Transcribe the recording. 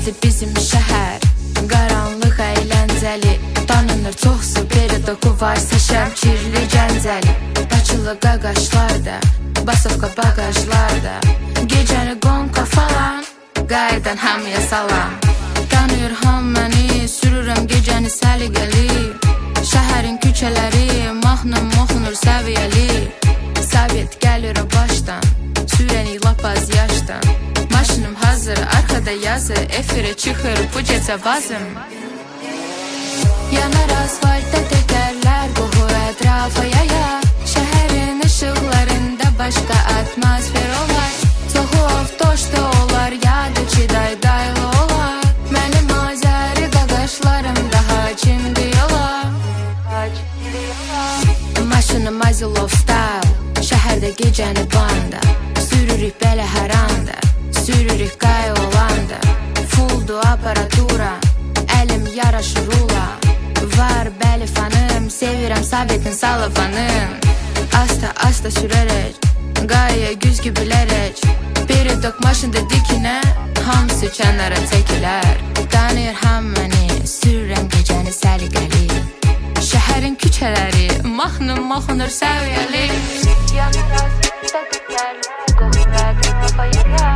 Nədir bizim şəhər, qaranlıq əyləncəli, tanınır çoxsu peridoku varsa şəmkirli gəncəli. Bakılı qaqaşlarda, basovka bagajlarda, gecəni qonqa falan, qaydan hamıya salam. Tanıyır ham məni, sürürəm gecəni səliqəli, şəhərin küçələri mahnım oxunur səviyyəli. Sovet gəlir o başdan, sürəni lapaz yaşdan, maşınım hazır, arkada yazı, efirə çıxır bu gecə vazım. Yanar asfaltda təkərlər, qoxu ətrafa yayar, şəhərin işıqlarında başqa atmosfer olar. Çoxu avtoşda olar, yadı ki daydaylı olar, mənim azəri qaqaşlarım daha kimdi yolar. Maşınım Azilov style, şəhərdə gecəni banda, sürürük belə hər anda, sürürük qay olanda. Fulldu aparatura, əlim yaraşır ula, var bəli fanım, sevirəm Sovetin salafanım. Asta sürərək, qaya güzgü bilərək, peridok maşında dikinə, hamısı kənara çəkilər. Tanıyır ham məni, sürürəm gecəni səliqəli, şəhərin küçələri mahnım oxunur səviyyəli. Yanır asfaltda təkərlər, qoxu ətrafa yayar,